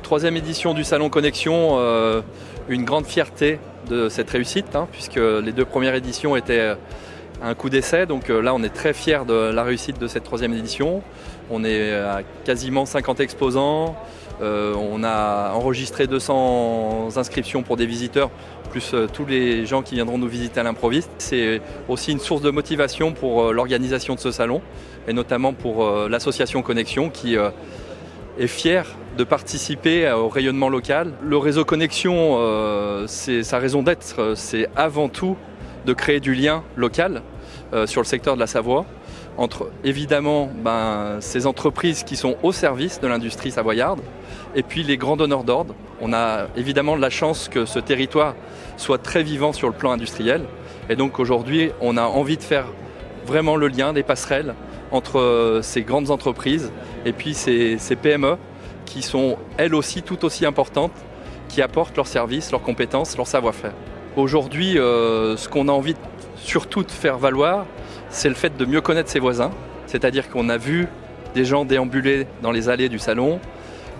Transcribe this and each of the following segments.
troisième édition du Salon Connexion, une grande fierté de cette réussite, puisque les deux premières éditions étaient un coup d'essai. Donc là, on est très fiers de la réussite de cette troisième édition. On est à quasiment 50 exposants. On a enregistré 200 inscriptions pour des visiteurs, plus tous les gens qui viendront nous visiter à l'improviste. C'est aussi une source de motivation pour l'organisation de ce salon, et notamment pour l'association Connexion qui est fière de participer au rayonnement local. Le réseau Connexion, sa raison d'être, c'est avant tout de créer du lien local sur le secteur de la Savoie, entre évidemment ces entreprises qui sont au service de l'industrie savoyarde et puis les grands donneurs d'ordre. On a évidemment de la chance que ce territoire soit très vivant sur le plan industriel, et donc aujourd'hui on a envie de faire vraiment le lien, des passerelles entre ces grandes entreprises et puis ces PME qui sont elles aussi tout aussi importantes, qui apportent leurs services, leurs compétences, leur savoir-faire. Aujourd'hui, ce qu'on a envie surtout de faire valoir, c'est le fait de mieux connaître ses voisins. C'est-à-dire qu'on a vu des gens déambuler dans les allées du salon,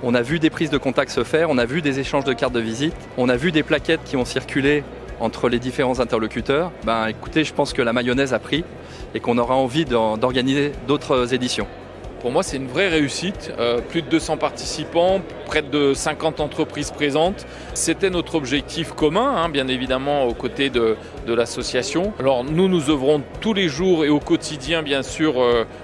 on a vu des prises de contact se faire, on a vu des échanges de cartes de visite, on a vu des plaquettes qui ont circulé entre les différents interlocuteurs. Écoutez, je pense que la mayonnaise a pris et qu'on aura envie d'organiser d'autres éditions. Pour moi, c'est une vraie réussite. Plus de 200 participants, près de 50 entreprises présentes. C'était notre objectif commun, bien évidemment, aux côtés de l'association. Alors nous œuvrons tous les jours et au quotidien, bien sûr,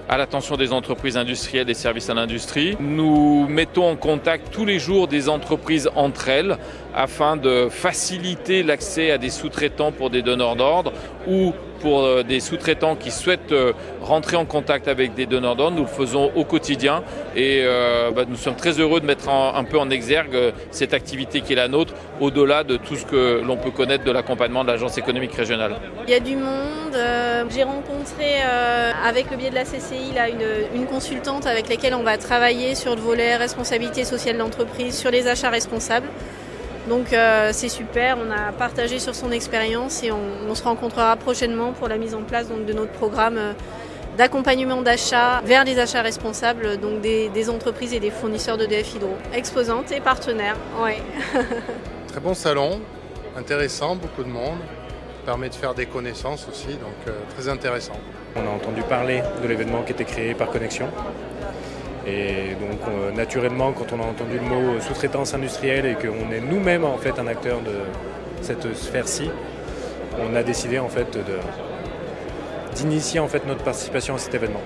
à l'attention des entreprises industrielles et services à l'industrie. Nous mettons en contact tous les jours des entreprises entre elles afin de faciliter l'accès à des sous-traitants pour des donneurs d'ordre ou pour des sous-traitants qui souhaitent rentrer en contact avec des donneurs d'ordre. Nous le faisons au quotidien et nous sommes très heureux de mettre un peu en exergue cette activité qui est la nôtre, au-delà de tout ce que l'on peut connaître de l'accompagnement de l'Agence économique régionale. Il y a du monde. J'ai rencontré avec le biais de la CCI là, une consultante avec laquelle on va travailler sur le volet responsabilité sociale d'entreprise, sur les achats responsables. Donc c'est super, on a partagé sur son expérience et on se rencontrera prochainement pour la mise en place de notre programme d'accompagnement d'achat vers les achats responsables, donc des entreprises et des fournisseurs d'EDF Hydro, exposantes et partenaires. Ouais. Très bon salon, intéressant, beaucoup de monde, permet de faire des connaissances aussi, donc très intéressant. On a entendu parler de l'événement qui était créé par Connexion. Et donc naturellement, quand on a entendu le mot sous-traitance industrielle et qu'on est nous-mêmes en fait un acteur de cette sphère-ci, on a décidé en fait d'initier en fait notre participation à cet événement.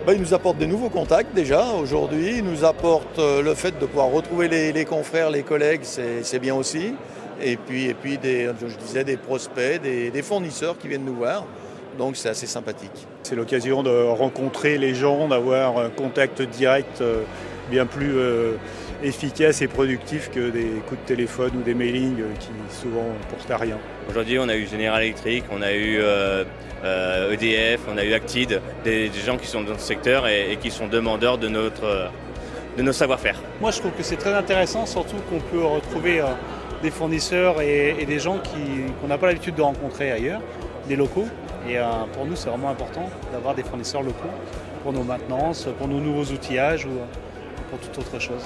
Il nous apporte des nouveaux contacts déjà aujourd'hui, il nous apporte le fait de pouvoir retrouver les confrères, les collègues, c'est bien aussi. Et puis des prospects, des fournisseurs qui viennent nous voir. Donc c'est assez sympathique. C'est l'occasion de rencontrer les gens, d'avoir un contact direct bien plus efficace et productif que des coups de téléphone ou des mailings qui souvent portent à rien. Aujourd'hui on a eu General Electric, on a eu EDF, on a eu Actide, des gens qui sont dans ce secteur et qui sont demandeurs de nos savoir-faire. Moi je trouve que c'est très intéressant, surtout qu'on peut retrouver des fournisseurs et des gens qu'on n'a pas l'habitude de rencontrer ailleurs, des locaux. Et pour nous, c'est vraiment important d'avoir des fournisseurs locaux pour nos maintenances, pour nos nouveaux outillages ou pour toute autre chose.